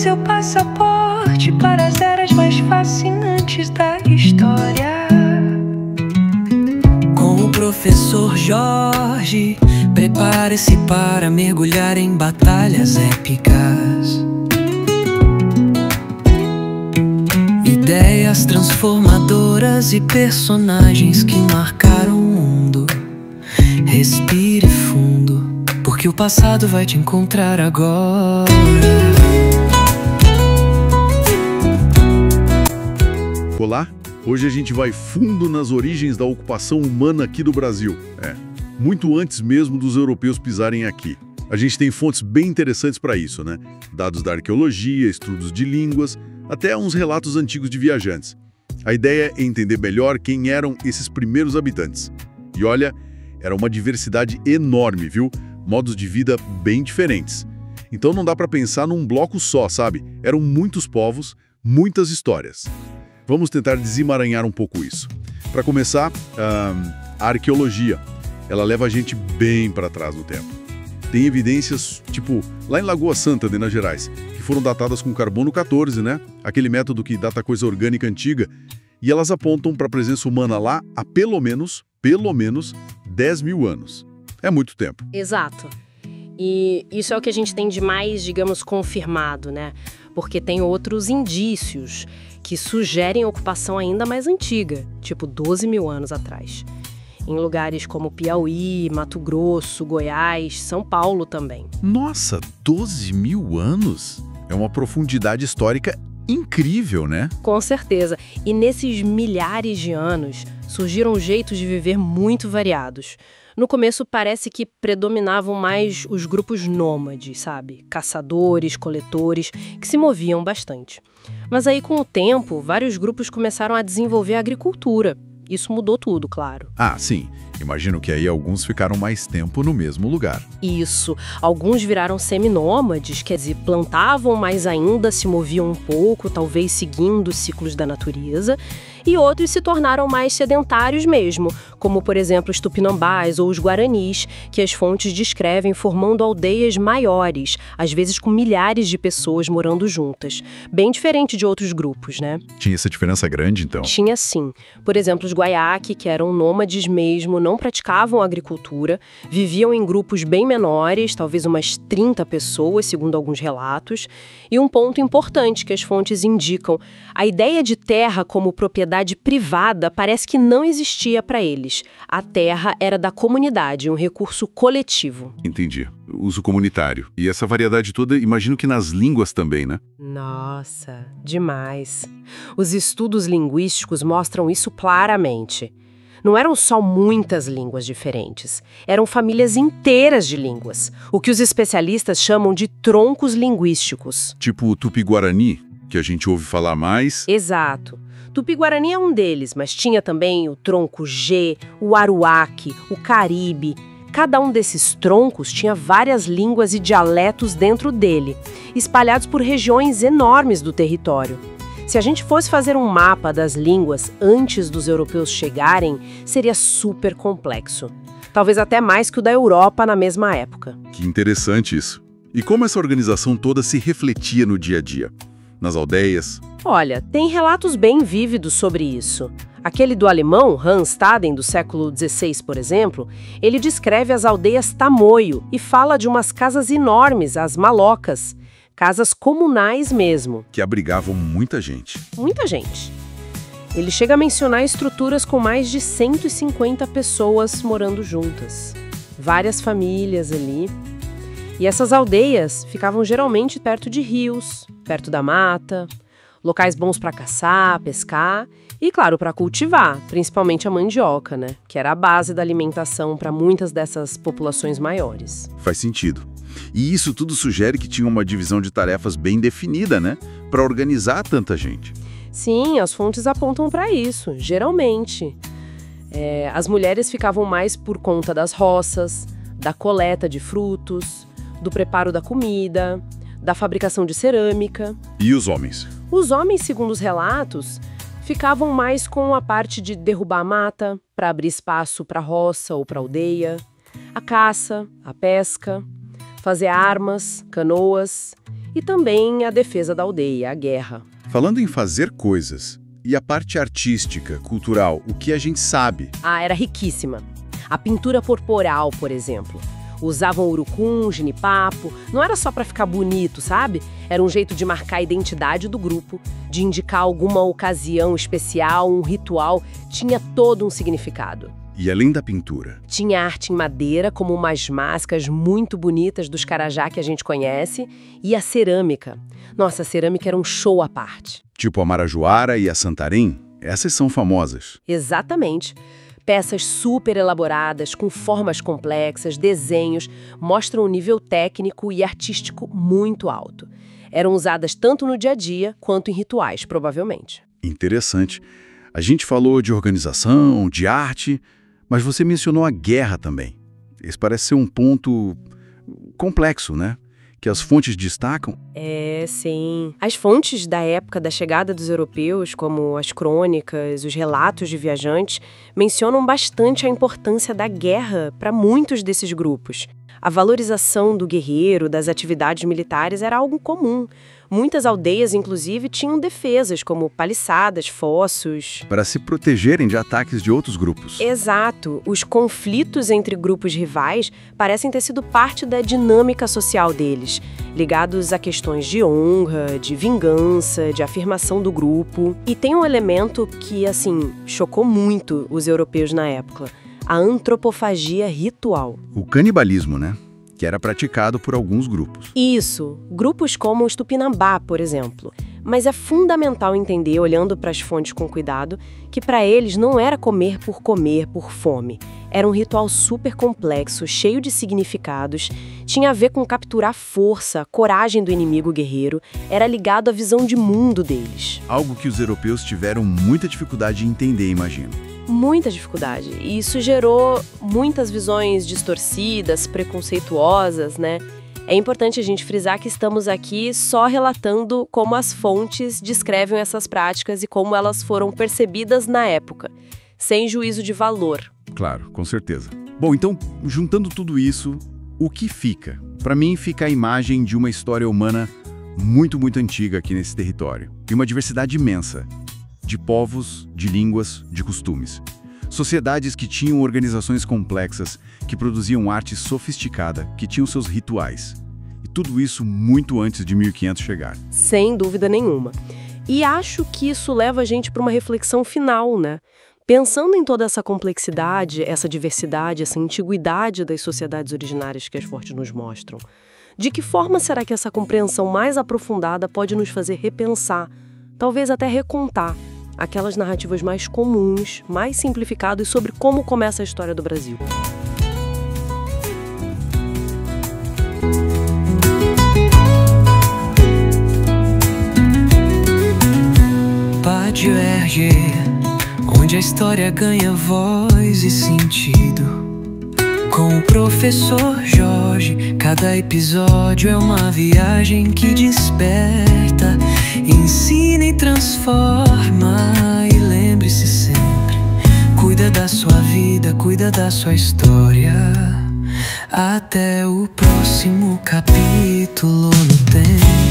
seu passaporte para as eras mais fascinantes da história. Com o professor Jorge, prepare-se para mergulhar em batalhas épicas. Ideias transformadoras e personagens que marcaram o mundo. Respire fundo, porque o passado vai te encontrar agora. Olá, hoje a gente vai fundo nas origens da ocupação humana aqui do Brasil. Muito antes mesmo dos europeus pisarem aqui. A gente tem fontes bem interessantes para isso, né? Dados da arqueologia, estudos de línguas, até uns relatos antigos de viajantes. A ideia é entender melhor quem eram esses primeiros habitantes. E olha, era uma diversidade enorme, viu? Modos de vida bem diferentes. Então não dá para pensar num bloco só, sabe? Eram muitos povos, muitas histórias. Vamos tentar desemaranhar um pouco isso. Para começar, a arqueologia. Ela leva a gente bem para trás no tempo. Tem evidências, tipo, lá em Lagoa Santa, Minas Gerais, que foram datadas com carbono 14, né? Aquele método que data coisa orgânica antiga. E elas apontam para a presença humana lá há pelo menos 10 mil anos. É muito tempo. Exato. E isso é o que a gente tem de mais, digamos, confirmado, né? Porque tem outros indícios que sugerem ocupação ainda mais antiga, tipo 12 mil anos atrás. Em lugares como Piauí, Mato Grosso, Goiás, São Paulo também. Nossa, 12 mil anos? É uma profundidade histórica incrível, né? Com certeza. E nesses milhares de anos, surgiram jeitos de viver muito variados. No começo parece que predominavam mais os grupos nômades, sabe? Caçadores, coletores, que se moviam bastante. Mas aí, com o tempo, vários grupos começaram a desenvolver a agricultura. Isso mudou tudo, claro. Ah, sim. Imagino que aí alguns ficaram mais tempo no mesmo lugar. Isso. Alguns viraram seminômades, quer dizer, plantavam, mas ainda se moviam um pouco, talvez seguindo os ciclos da natureza. E outros se tornaram mais sedentários mesmo, como, por exemplo, os tupinambás ou os guaranis, que as fontes descrevem formando aldeias maiores, às vezes com milhares de pessoas morando juntas. Bem diferente de outros grupos, né? Tinha essa diferença grande, então? Tinha sim. Por exemplo, os guaiaque, que eram nômades mesmo, não praticavam agricultura, viviam em grupos bem menores, talvez umas 30 pessoas, segundo alguns relatos. E um ponto importante que as fontes indicam, a ideia de terra como propriedade privada parece que não existia para eles. A terra era da comunidade, um recurso coletivo. Entendi. Uso comunitário. E essa variedade toda, imagino que nas línguas também, né? Nossa, demais. Os estudos linguísticos mostram isso claramente. Não eram só muitas línguas diferentes, eram famílias inteiras de línguas, o que os especialistas chamam de troncos linguísticos. Tipo o Tupi-Guarani, que a gente ouve falar mais. Exato. Tupi-Guarani é um deles, mas tinha também o tronco G, o Aruaque, o Caribe. Cada um desses troncos tinha várias línguas e dialetos dentro dele, espalhados por regiões enormes do território. Se a gente fosse fazer um mapa das línguas antes dos europeus chegarem, seria super complexo. Talvez até mais que o da Europa na mesma época. Que interessante isso. E como essa organização toda se refletia no dia a dia? Nas aldeias? Olha, tem relatos bem vívidos sobre isso. Aquele do alemão, Hans Staden, do século XVI, por exemplo, ele descreve as aldeias tamoio e fala de umas casas enormes, as malocas. Casas comunais mesmo. Que abrigavam muita gente. Muita gente. Ele chega a mencionar estruturas com mais de 150 pessoas morando juntas. Várias famílias ali. E essas aldeias ficavam geralmente perto de rios, perto da mata, locais bons para caçar, pescar e, claro, para cultivar, principalmente a mandioca, né? Que era a base da alimentação para muitas dessas populações maiores. Faz sentido. E isso tudo sugere que tinha uma divisão de tarefas bem definida, né? Para organizar tanta gente. Sim, as fontes apontam para isso, geralmente. As mulheres ficavam mais por conta das roças, da coleta de frutos, do preparo da comida, da fabricação de cerâmica. E os homens? Os homens, segundo os relatos, ficavam mais com a parte de derrubar a mata, para abrir espaço para a roça ou para a aldeia, a caça, a pesca, fazer armas, canoas e também a defesa da aldeia, a guerra. Falando em fazer coisas, e a parte artística, cultural, o que a gente sabe? Ah, era riquíssima. A pintura corporal, por exemplo. Usavam urucum, genipapo, não era só para ficar bonito, sabe? Era um jeito de marcar a identidade do grupo, de indicar alguma ocasião especial, um ritual, tinha todo um significado. E além da pintura? Tinha arte em madeira, como umas máscaras muito bonitas dos carajá que a gente conhece, e a cerâmica. Nossa, a cerâmica era um show à parte. Tipo a Marajoara e a Santarém? Essas são famosas. Exatamente. Peças super elaboradas, com formas complexas, desenhos, mostram um nível técnico e artístico muito alto. Eram usadas tanto no dia a dia quanto em rituais, provavelmente. Interessante. A gente falou de organização, de arte, mas você mencionou a guerra também. Esse parece ser um ponto complexo, né? Que as fontes destacam. É, sim. As fontes da época da chegada dos europeus, como as crônicas, os relatos de viajantes, mencionam bastante a importância da guerra para muitos desses grupos. A valorização do guerreiro, das atividades militares, era algo comum. Muitas aldeias, inclusive, tinham defesas, como paliçadas, fossos. Para se protegerem de ataques de outros grupos. Exato. Os conflitos entre grupos rivais parecem ter sido parte da dinâmica social deles, ligados a questões de honra, de vingança, de afirmação do grupo. E tem um elemento que, assim, chocou muito os europeus na época: a antropofagia ritual. O canibalismo, né? Que era praticado por alguns grupos. Isso, grupos como os Tupinambá, por exemplo. Mas é fundamental entender, olhando para as fontes com cuidado, que para eles não era comer, por fome. Era um ritual super complexo, cheio de significados, tinha a ver com capturar força, coragem do inimigo guerreiro, era ligado à visão de mundo deles. Algo que os europeus tiveram muita dificuldade de entender, imagino. Muita dificuldade. E isso gerou muitas visões distorcidas, preconceituosas, né? É importante a gente frisar que estamos aqui só relatando como as fontes descrevem essas práticas e como elas foram percebidas na época, sem juízo de valor. Claro, com certeza. Bom, então, juntando tudo isso, o que fica? Para mim, fica a imagem de uma história humana muito, muito antiga aqui nesse território. E uma diversidade imensa. De povos, de línguas, de costumes. Sociedades que tinham organizações complexas, que produziam arte sofisticada, que tinham seus rituais. E tudo isso muito antes de 1500 chegar. Sem dúvida nenhuma. E acho que isso leva a gente para uma reflexão final, né? Pensando em toda essa complexidade, essa diversidade, essa antiguidade das sociedades originárias que as fontes nos mostram, de que forma será que essa compreensão mais aprofundada pode nos fazer repensar, talvez até recontar, aquelas narrativas mais comuns, mais simplificadas sobre como começa a história do Brasil. Pátio RG, onde a história ganha voz e sentido. Com o professor Jorge, cada episódio é uma viagem que desperta, ensina e transforma. E lembre-se sempre, cuida da sua vida, cuida da sua história. Até o próximo capítulo no tempo.